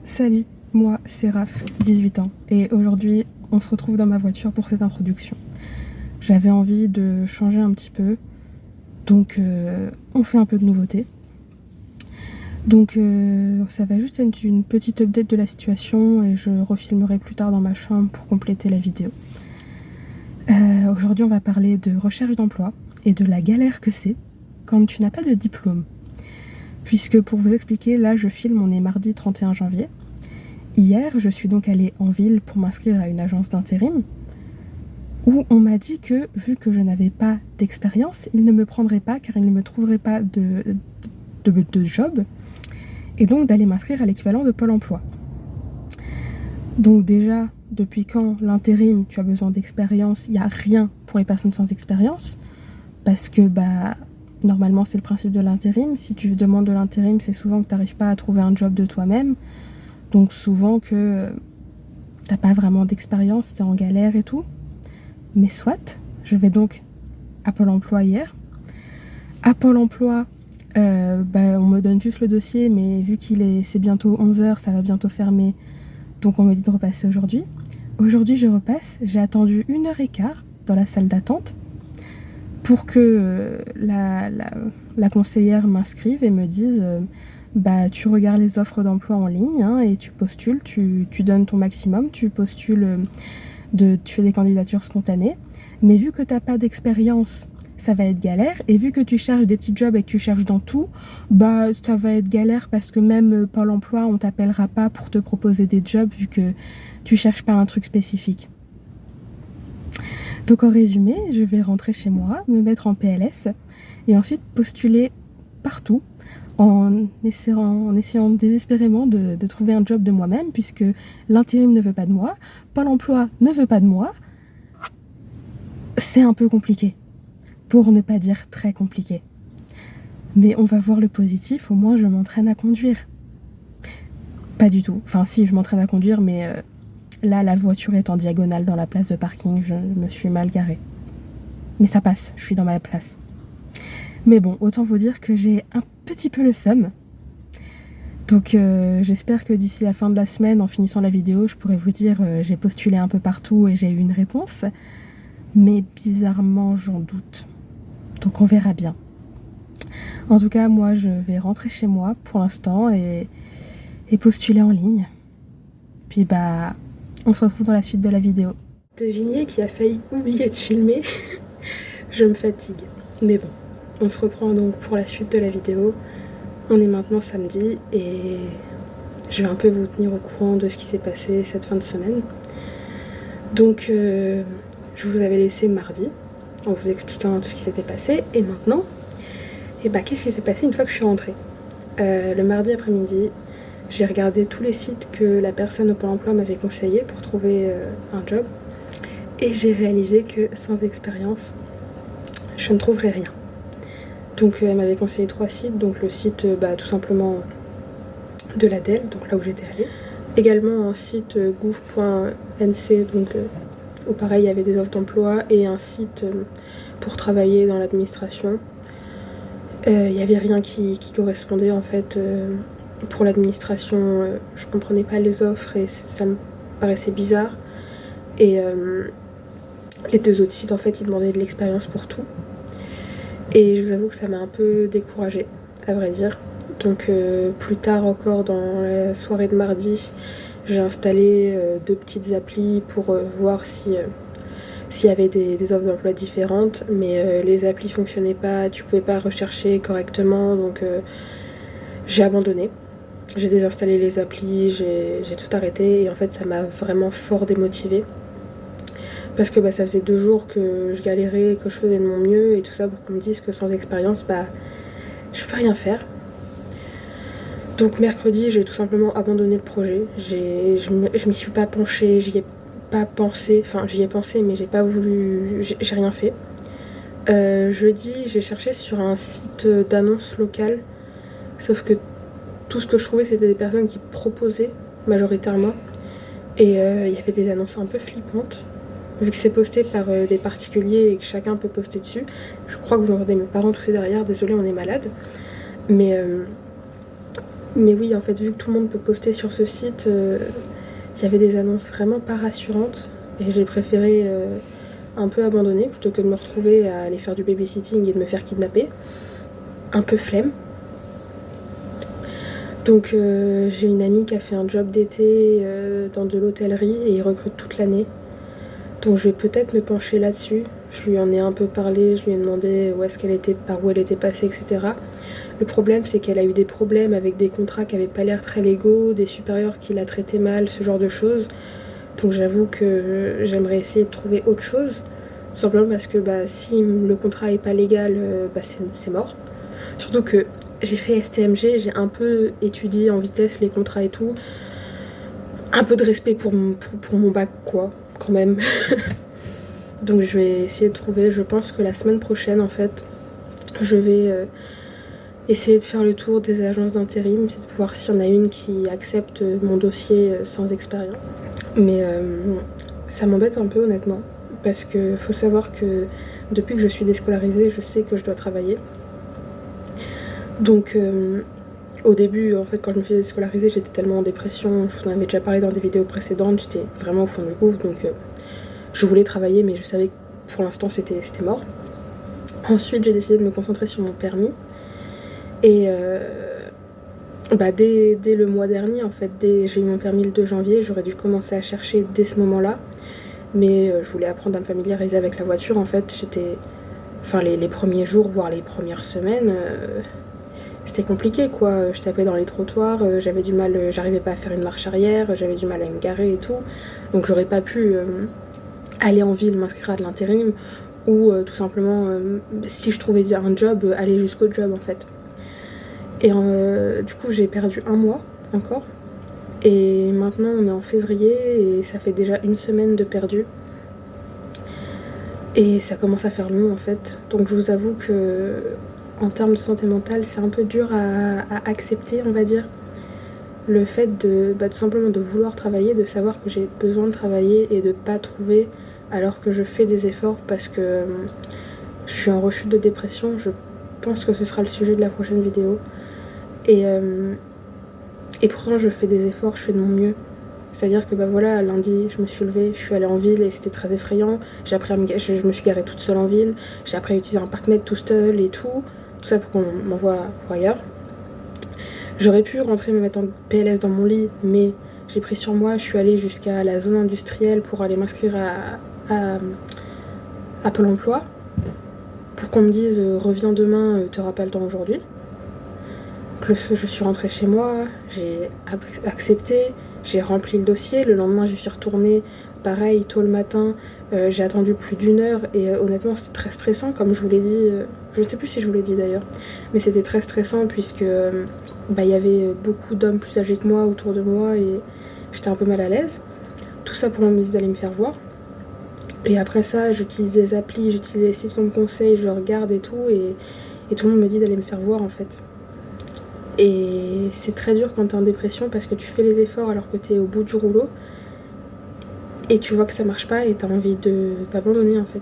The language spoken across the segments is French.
Salut, moi c'est Raph, 18 ans, et aujourd'hui on se retrouve dans ma voiture pour cette introduction. J'avais envie de changer un petit peu, donc on fait un peu de nouveauté. Donc ça va juste être une petite update de la situation et je refilmerai plus tard dans ma chambre pour compléter la vidéo. Aujourd'hui on va parler de recherche d'emploi et de la galère que c'est quand tu n'as pas de diplôme. Puisque pour vous expliquer, là je filme, on est mardi 31 janvier. Hier, je suis donc allée en ville pour m'inscrire à une agence d'intérim où on m'a dit que, vu que je n'avais pas d'expérience, ils ne me prendraient pas car ils ne me trouveraient pas de job et donc d'aller m'inscrire à l'équivalent de Pôle emploi. Donc déjà, depuis quand l'intérim, tu as besoin d'expérience, il n'y a rien pour les personnes sans expérience parce que normalement c'est le principe de l'intérim. Si tu demandes de l'intérim, c'est souvent que tu n'arrives pas à trouver un job de toi-même. Donc souvent que t'as pas vraiment d'expérience, t'es en galère et tout. Mais soit, je vais donc à Pôle emploi hier. À Pôle emploi, on me donne juste le dossier, mais vu c'est bientôt 11h, ça va bientôt fermer. Donc on me dit de repasser aujourd'hui. Aujourd'hui je repasse, j'ai attendu 1h15 dans la salle d'attente pour que la conseillère m'inscrive et me dise... tu regardes les offres d'emploi en ligne et tu postules, tu donnes ton maximum, tu postules, tu fais des candidatures spontanées. Mais vu que tu n'as pas d'expérience, ça va être galère. Et vu que tu cherches des petits jobs et que tu cherches dans tout, ça va être galère parce que même Pôle emploi, on t'appellera pas pour te proposer des jobs vu que tu cherches pas un truc spécifique. Donc en résumé, je vais rentrer chez moi, me mettre en PLS et ensuite postuler partout. En essayant désespérément de trouver un job de moi-même, puisque l'intérim ne veut pas de moi, Pôle emploi ne veut pas de moi. C'est un peu compliqué, pour ne pas dire très compliqué. Mais on va voir le positif, au moins je m'entraîne à conduire. Pas du tout, enfin si, je m'entraîne à conduire, mais là la voiture est en diagonale dans la place de parking, je me suis mal garée. Mais ça passe, je suis dans ma place. Mais bon, autant vous dire que j'ai un petit peu le seum. Donc j'espère que d'ici la fin de la semaine, en finissant la vidéo, je pourrai vous dire j'ai postulé un peu partout et j'ai eu une réponse. Mais bizarrement, j'en doute. Donc on verra bien. En tout cas, moi, je vais rentrer chez moi pour l'instant et postuler en ligne. Puis on se retrouve dans la suite de la vidéo. Devinez qui a failli oublier de filmer. Je me fatigue. Mais bon. On se reprend donc pour la suite de la vidéo. On est maintenant samedi et je vais un peu vous tenir au courant de ce qui s'est passé cette fin de semaine. Donc je vous avais laissé mardi en vous expliquant tout ce qui s'était passé. Et maintenant, qu'est-ce qui s'est passé une fois que je suis rentrée? Le mardi après-midi, j'ai regardé tous les sites que la personne au Pôle emploi m'avait conseillé pour trouver un job. Et j'ai réalisé que sans expérience, je ne trouverais rien. Donc elle m'avait conseillé 3 sites, donc le site tout simplement de l'ADEL, donc là où j'étais allée. Également un site gouv.nc, donc où pareil il y avait des offres d'emploi, et un site pour travailler dans l'administration. Il n'y avait rien qui correspondait en fait pour l'administration, je comprenais pas les offres et ça me paraissait bizarre. Et les 2 autres sites en fait ils demandaient de l'expérience pour tout. Et je vous avoue que ça m'a un peu découragée, à vrai dire. Donc plus tard encore dans la soirée de mardi, j'ai installé 2 petites applis pour voir s'il y avait des offres d'emploi différentes. Mais les applis fonctionnaient pas, tu pouvais pas rechercher correctement, donc j'ai abandonné. J'ai désinstallé les applis, j'ai tout arrêté et en fait ça m'a vraiment fort démotivée. Parce que ça faisait 2 jours que je galérais, que je faisais de mon mieux et tout ça pour qu'on me dise que sans expérience, je peux rien faire. Donc mercredi, j'ai tout simplement abandonné le projet. Je m'y suis pas penchée, j'y ai pas pensé, enfin j'y ai pensé mais j'ai pas voulu, j'ai rien fait. Jeudi, j'ai cherché sur un site d'annonces locales, sauf que tout ce que je trouvais c'était des personnes qui proposaient majoritairement. Et il y avait des annonces un peu flippantes. Vu que c'est posté par des particuliers et que chacun peut poster dessus. Je crois que vous entendez mes parents tousser derrière, désolée on est malade. Mais Mais oui, en fait, vu que tout le monde peut poster sur ce site, il y avait des annonces vraiment pas rassurantes. Et j'ai préféré un peu abandonner plutôt que de me retrouver à aller faire du babysitting et de me faire kidnapper. Un peu flemme. Donc j'ai une amie qui a fait un job d'été dans de l'hôtellerie et il recrute toute l'année. Donc je vais peut-être me pencher là-dessus. Je lui en ai un peu parlé, je lui ai demandé où est-ce qu'elle était, par où elle était passée, etc. Le problème, c'est qu'elle a eu des problèmes avec des contrats qui n'avaient pas l'air très légaux, des supérieurs qui la traitaient mal, ce genre de choses. Donc j'avoue que j'aimerais essayer de trouver autre chose. Tout simplement parce que si le contrat est pas légal, c'est mort. Surtout que j'ai fait STMG, j'ai un peu étudié en vitesse les contrats et tout. Un peu de respect pour mon bac, quoi, quand même. Donc je vais essayer de trouver, je pense que la semaine prochaine, en fait, je vais essayer de faire le tour des agences d'intérim, c'est de voir s'il y en a une qui accepte mon dossier sans expérience. Mais ça m'embête un peu, honnêtement, parce que faut savoir que depuis que je suis déscolarisée, je sais que je dois travailler. Donc au début, en fait, quand je me suis déscolarisée, j'étais tellement en dépression, je vous en avais déjà parlé dans des vidéos précédentes, j'étais vraiment au fond du gouffre, donc je voulais travailler, mais je savais que pour l'instant c'était mort. Ensuite, j'ai décidé de me concentrer sur mon permis. Et dès le mois dernier, en fait, j'ai eu mon permis le 2 janvier, j'aurais dû commencer à chercher dès ce moment-là. Mais je voulais apprendre à me familiariser avec la voiture. En fait, les premiers jours, voire les premières semaines, c'était compliqué, quoi. Je tapais dans les trottoirs, j'avais du mal, j'arrivais pas à faire une marche arrière, j'avais du mal à me garer et tout. Donc j'aurais pas pu aller en ville m'inscrire à de l'intérim ou tout simplement, si je trouvais un job, aller jusqu'au job, en fait. Et du coup, j'ai perdu un mois encore. Et maintenant, on est en février et ça fait déjà une semaine de perdu. Et ça commence à faire long, en fait. Donc je vous avoue que en termes de santé mentale, c'est un peu dur à accepter, on va dire. Le fait de tout simplement de vouloir travailler, de savoir que j'ai besoin de travailler et de pas trouver alors que je fais des efforts parce que je suis en rechute de dépression. Je pense que ce sera le sujet de la prochaine vidéo. Et pourtant je fais des efforts, je fais de mon mieux. C'est-à-dire que lundi je me suis levée, je suis allée en ville et c'était très effrayant. J'ai appris je me suis garée toute seule en ville. J'ai appris à utiliser un parc-mètre tout seul et tout. Tout ça pour qu'on m'envoie ailleurs. J'aurais pu rentrer me mettre en PLS dans mon lit, mais j'ai pris sur moi, je suis allée jusqu'à la zone industrielle pour aller m'inscrire à Pôle emploi. Pour qu'on me dise reviens demain, t'auras pas le temps aujourd'hui. Je suis rentrée chez moi, j'ai accepté, j'ai rempli le dossier. Le lendemain, je suis retournée, pareil, tôt le matin. J'ai attendu plus d'1 heure et honnêtement, c'était très stressant, comme je vous l'ai dit. Je ne sais plus si je vous l'ai dit d'ailleurs, mais c'était très stressant puisque il y avait beaucoup d'hommes plus âgés que moi autour de moi et j'étais un peu mal à l'aise. Tout ça pour me dire d'aller me faire voir. Et après ça, j'utilise des applis, j'utilise des sites qu'on me conseille, je regarde et tout, et tout le monde me dit d'aller me faire voir en fait. Et c'est très dur quand t'es en dépression parce que tu fais les efforts alors que t'es au bout du rouleau et tu vois que ça marche pas et t'as envie d'abandonner en fait.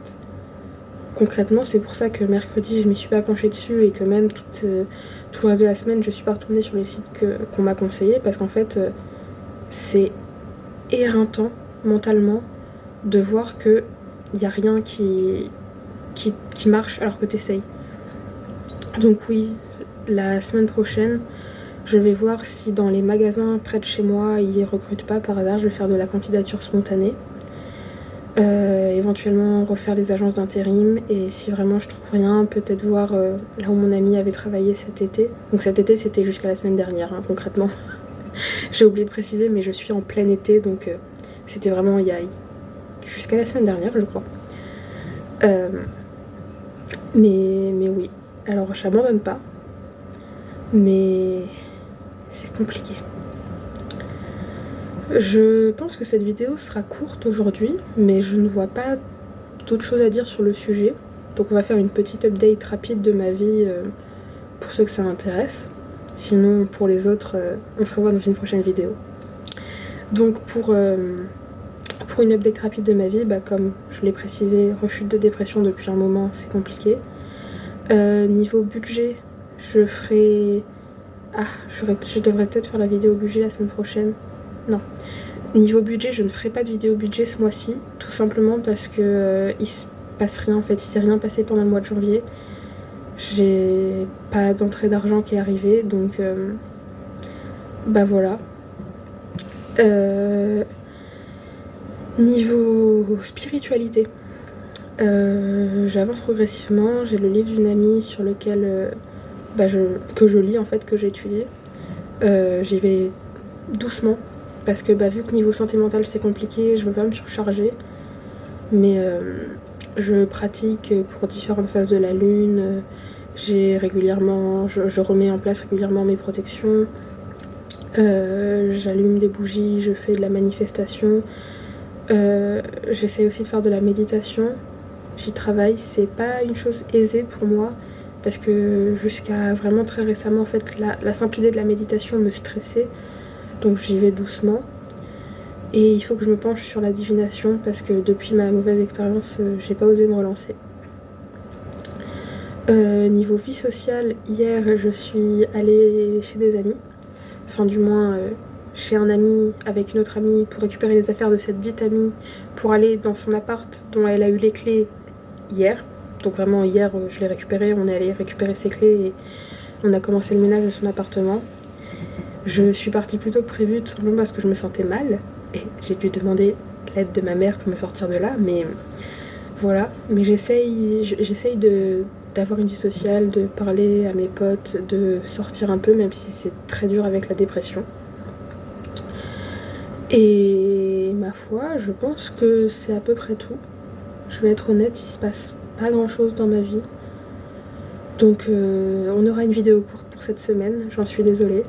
Concrètement, c'est pour ça que mercredi je m'y suis pas penchée dessus et que même tout le reste de la semaine je suis pas retournée sur les sites qu'on m'a conseillé parce qu'en fait c'est éreintant mentalement de voir que y a rien qui marche alors que t'essayes. Donc oui, la semaine prochaine, je vais voir si dans les magasins près de chez moi, ils recrutent pas par hasard. Je vais faire de la candidature spontanée. Éventuellement refaire les agences d'intérim. Et si vraiment je trouve rien, peut-être voir là où mon ami avait travaillé cet été. Donc cet été, c'était jusqu'à la semaine dernière, hein, concrètement. J'ai oublié de préciser, mais je suis en plein été. Donc c'était vraiment jusqu'à la semaine dernière, je crois. Mais oui. Alors, je m'abandonne pas. Mais c'est compliqué. Je pense que cette vidéo sera courte aujourd'hui, mais je ne vois pas d'autres choses à dire sur le sujet. Donc on va faire une petite update rapide de ma vie pour ceux que ça m'intéresse. Sinon, pour les autres, on se revoit dans une prochaine vidéo. Donc pour une update rapide de ma vie, comme je l'ai précisé, rechute de dépression depuis un moment, c'est compliqué. Niveau budget, je ferai Ah, je devrais peut-être faire la vidéo budget la semaine prochaine. Non. Niveau budget, je ne ferai pas de vidéo budget ce mois-ci, tout simplement parce que il se passe rien en fait, il s'est rien passé pendant le mois de janvier. J'ai pas d'entrée d'argent qui est arrivée, donc bah voilà. Niveau spiritualité, j'avance progressivement. J'ai le livre d'une amie sur lequel que je lis en fait, que j'étudie. J'y vais doucement parce que vu que niveau santé mentale c'est compliqué, je veux pas me surcharger. Mais je pratique pour différentes phases de la lune. Je remets en place régulièrement mes protections. J'allume des bougies, je fais de la manifestation. J'essaie aussi de faire de la méditation. J'y travaille. C'est pas une chose aisée pour moi parce que jusqu'à vraiment très récemment, en fait, la simple idée de la méditation me stressait. Donc j'y vais doucement. Et il faut que je me penche sur la divination parce que depuis ma mauvaise expérience, j'ai pas osé me relancer. Niveau vie sociale, hier je suis allée chez des amis. Enfin du moins chez un ami avec une autre amie pour récupérer les affaires de cette dite amie pour aller dans son appart dont elle a eu les clés hier. Donc vraiment hier je l'ai récupéré, on est allé récupérer ses clés et on a commencé le ménage de son appartement. Je suis partie plus tôt que prévu tout simplement parce que je me sentais mal et j'ai dû demander l'aide de ma mère pour me sortir de là, mais voilà. Mais j'essaye d'avoir une vie sociale, de parler à mes potes, de sortir un peu même si c'est très dur avec la dépression. Et ma foi, je pense que c'est à peu près tout. Je vais être honnête, il se passe pas grand chose dans ma vie. Donc on aura une vidéo courte pour cette semaine, j'en suis désolée.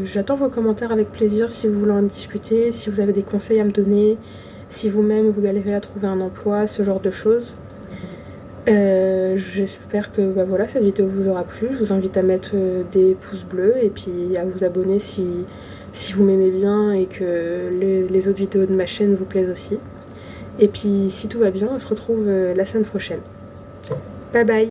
J'attends vos commentaires avec plaisir si vous voulez en discuter, si vous avez des conseils à me donner, si vous-même vous galérez à trouver un emploi, ce genre de choses. J'espère que voilà, cette vidéo vous aura plu. Je vous invite à mettre des pouces bleus et puis à vous abonner si vous m'aimez bien et que les autres vidéos de ma chaîne vous plaisent aussi. Et puis si tout va bien, on se retrouve la semaine prochaine. Bye bye!